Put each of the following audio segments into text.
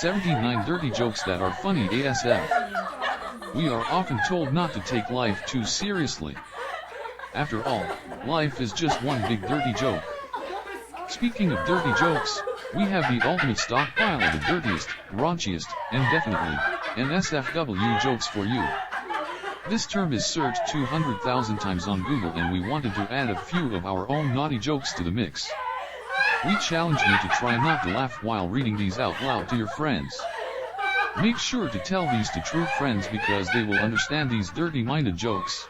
79 dirty jokes that are funny ASF. We are often told not to take life too seriously. After all, life is just one big dirty joke. Speaking of dirty jokes, we have the ultimate stockpile of the dirtiest, raunchiest, and definitely NSFW jokes for you. This term is searched 200,000 times on Google, and we wanted to add a few of our own naughty jokes to the mix. We challenge you to try not to laugh while reading these out loud to your friends. Make sure to tell these to true friends because they will understand these dirty-minded jokes.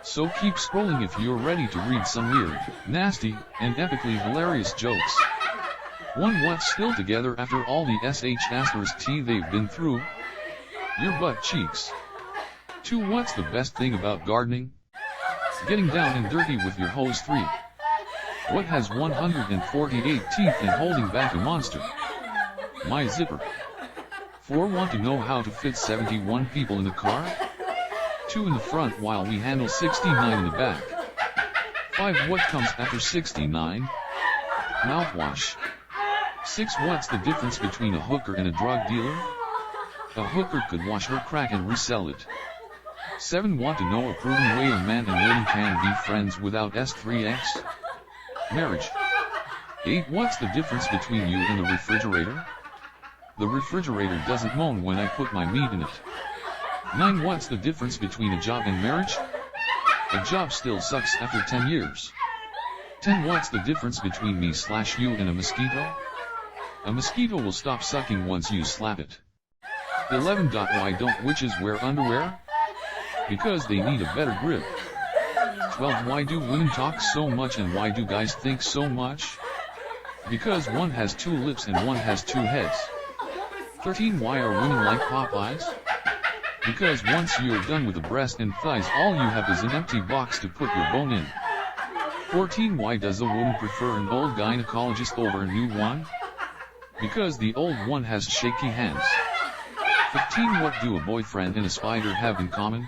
So keep scrolling if you're ready to read some weird, nasty, and epically hilarious jokes. 1. What's still together after all the sh*t they've been through? Your butt cheeks. 2. What's the best thing about gardening? Getting down and dirty with your hose. 3. What has 148 teeth and holding back a monster? My zipper. 4. Want to know how to fit 71 people in the car? 2 in the front while we handle 69 in the back. 5. What comes after 69? Mouthwash. 6. What's the difference between a hooker and a drug dealer? A hooker could wash her crack and resell it. 7. Want to know a proven way a man and woman can be friends without S3X? Marriage. 8. What's the difference between you and the refrigerator? The refrigerator doesn't moan when I put my meat in it. 9. What's the difference between a job and marriage? A job still sucks after 10 years. 10. What's the difference between me/you and a mosquito? A mosquito will stop sucking once you slap it. 11. Why don't witches wear underwear? Because they need a better grip. 12. Why do women talk so much and why do guys think so much? Because one has 2 lips and one has 2 heads. 13. Why are women like Popeyes? Because once you're done with the breast and thighs, all you have is an empty box to put your bone in. 14. Why does a woman prefer an old gynecologist over a new one? Because the old one has shaky hands. 15. What do a boyfriend and a spider have in common?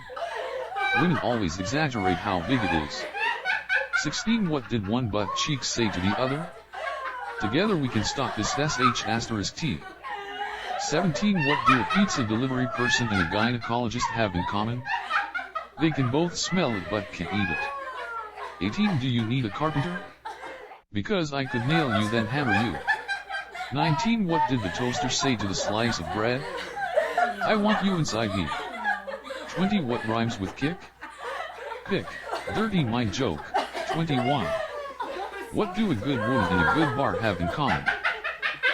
Women always exaggerate how big it is. 16. What did one butt cheek say to the other? Together we can stop this sh*t. 17. What do a pizza delivery person and a gynecologist have in common? They can both smell it but can't eat it. 18. Do you need a carpenter? Because I could nail you then hammer you. 19. What did the toaster say to the slice of bread? I want you inside me. 20. What rhymes with kick? Pick. Dirty mind joke. 21. What do a good woman and a good bar have in common?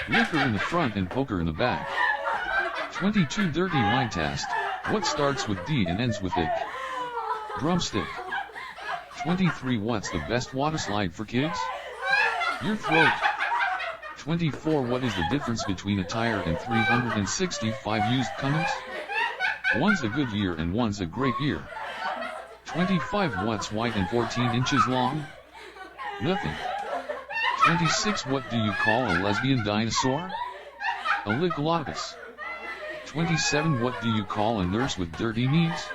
Liquor in the front and poker in the back. 22. Dirty mind test. What starts with D and ends with ick? Drumstick. 23. What's the best water slide for kids? Your throat. 24. What is the difference between a tire and 365 used condoms? One's a good year and one's a great year. 25. What's white and 14 inches long? Nothing. 26. What do you call a lesbian dinosaur? A licolotus. 27. What do you call a nurse with dirty knees?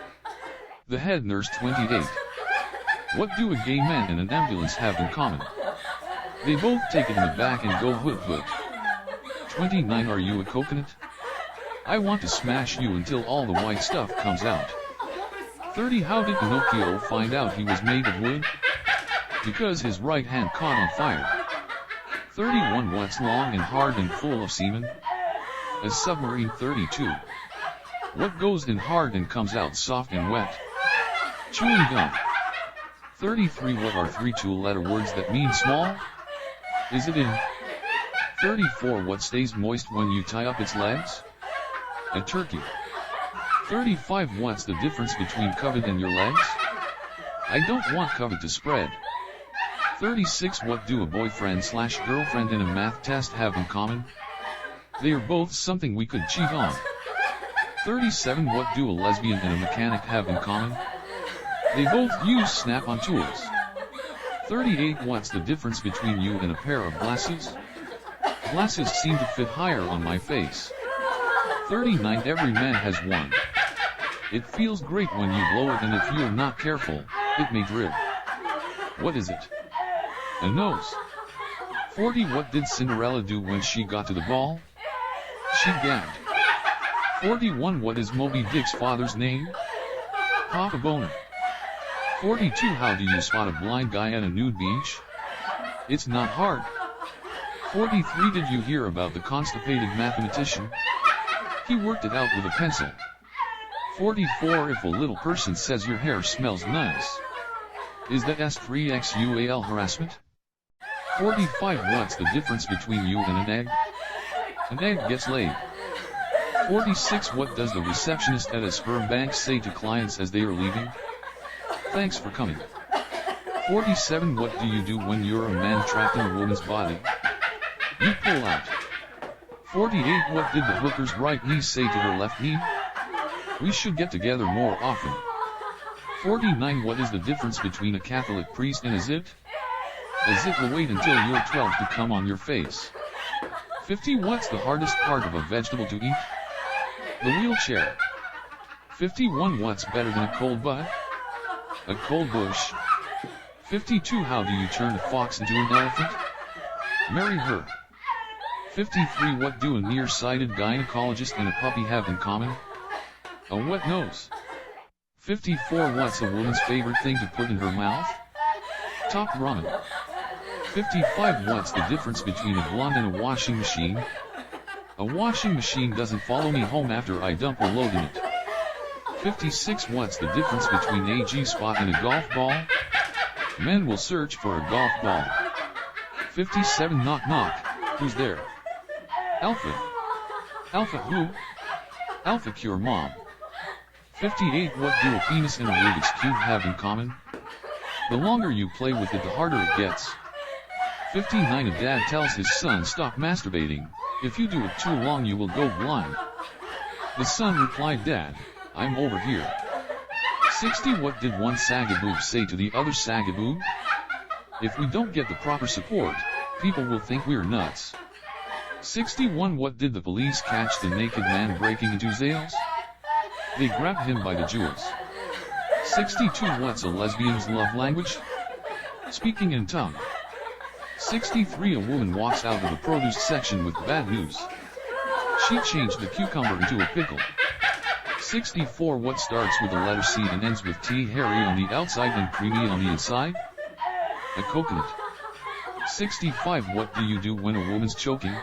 The head nurse. 28. What do a gay man and an ambulance have in common? They both take it in the back and go hoot hoot. 29. Are you a coconut? I want to smash you until all the white stuff comes out. 30. How did Pinocchio find out he was made of wood? Because his right hand caught on fire. 31. What's long and hard and full of semen? A submarine. 32. What goes in hard and comes out soft and wet? Chewing gum. 33. What are 3 two-letter words that mean small? Is it in? 34. What stays moist when you tie up its legs? A turkey. 35. What's the difference between covet and your legs? I don't want covet to spread. 36. What do a boyfriend/girlfriend and a math test have in common? They are both something we could cheat on. 37. What do a lesbian and a mechanic have in common? They both use snap-on tools. 38. What's the difference between you and a pair of glasses? Glasses seem to fit higher on my face. 39. Every man has one. It feels great when you blow it, and if you're not careful, it may drip. What is it? A nose. 40. What did Cinderella do when she got to the ball? she gagged. 41 What is Moby Dick's father's name? Papa Boner. 42 How do you spot a blind guy at a nude beach? It's not hard. 43 Did you hear about the constipated mathematician? He worked it out with a pencil. 44 If a little person says your hair smells nice, is that sexual harassment? 45 What's the difference between you and an egg? An egg gets laid. 46 What does the receptionist at a sperm bank say to clients as they are leaving? Thanks for coming. 47 What do you do when you're a man trapped in a woman's body? You pull out. 48 What did the hooker's right knee say to her left knee? We should get together more often. 49 What is the difference between a Catholic priest and a zit? A zit will wait until you're 12 to come on your face. 50 What's the hardest part of a vegetable to eat? The wheelchair. 51 What's better than a cold butt? A cold bush. 52 How do you turn a fox into an elephant? Marry her. 53 What do a nearsighted gynecologist and a puppy have in common? A wet nose. 54 What's a woman's favorite thing to put in her mouth? Top ramen. 55 What's the difference between a blonde and a washing machine? A washing machine doesn't follow me home after I dump a load in it. 56 What's the difference between a G-spot and a golf ball? Men will search for a golf ball. 57 Knock knock, who's there? Alpha. Alpha who? Alpha Cure Mom. 58 What do a penis and a Rubik's Cube have in common? The longer you play with it, the harder it gets. 59 A dad tells his son stop masturbating. If you do it too long you will go blind. The son replied, Dad, I'm over here. 60 What did one sagaboob say to the other sagaboob? If we don't get the proper support, people will think we're nuts. 61 What did the police catch the naked man breaking into Zales? They grabbed him by the jewels. 62 What's a lesbian's love language? Speaking in tongue. 63 A woman walks out of the produce section with bad news. She changed the cucumber into a pickle. 64 What starts with the letter C and ends with T, hairy on the outside and creamy on the inside? A coconut. 65 What do you do when a woman's choking?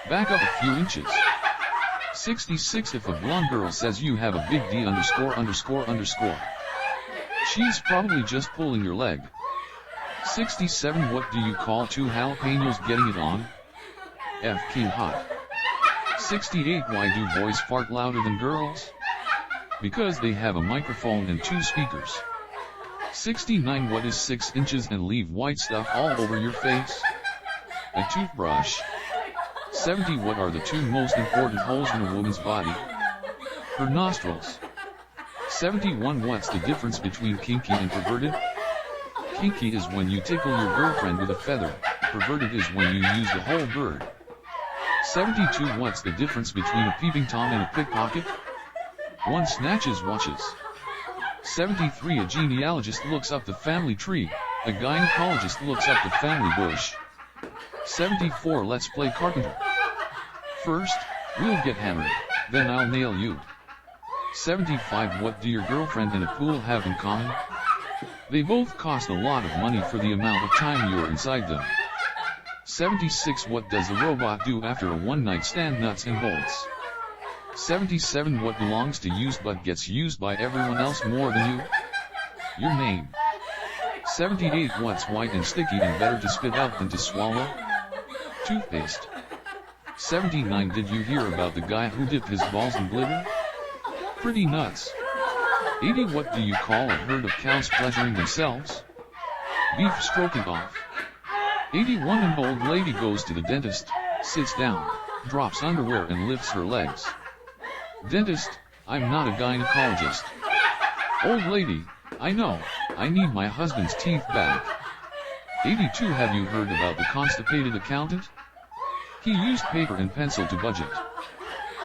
Back up a few inches. 66 If a blonde girl says you have a big D ____, she's probably just pulling your leg. 67 What do you call two jalapenos getting it on? F-king hot. 68 Why do boys fart louder than girls? Because they have a microphone and two speakers. 69 What is 6 inches and leave white stuff all over your face? A toothbrush. 70 What are the two most important holes in a woman's body? Her nostrils. 71 What's the difference between kinky and perverted? Kinky is when you tickle your girlfriend with a feather, perverted is when you use the whole bird. 72 What's the difference between a peeping Tom and a pickpocket? One snatches watches. 73 A genealogist looks up the family tree, a gynecologist looks up the family bush. 74 Let's play carpenter. First, we'll get hammered, then I'll nail you. 75 What do your girlfriend and a pool have in common? They both cost a lot of money for the amount of time you're inside them. 76 What does a robot do after a one-night stand? Nuts and bolts. 77 What belongs to you but gets used by everyone else more than you? Your name. 78 What's white and sticky and better to spit out than to swallow? Toothpaste. 79 Did you hear about the guy who dipped his balls in glitter? Pretty nuts. 80 What do you call a herd of cows pleasuring themselves? Beef stroking off. 81 An old lady goes to the dentist, sits down, drops underwear and lifts her legs. Dentist, I'm not a gynecologist. Old lady, I know, I need my husband's teeth back. 82 Have you heard about the constipated accountant? He used paper and pencil to budget.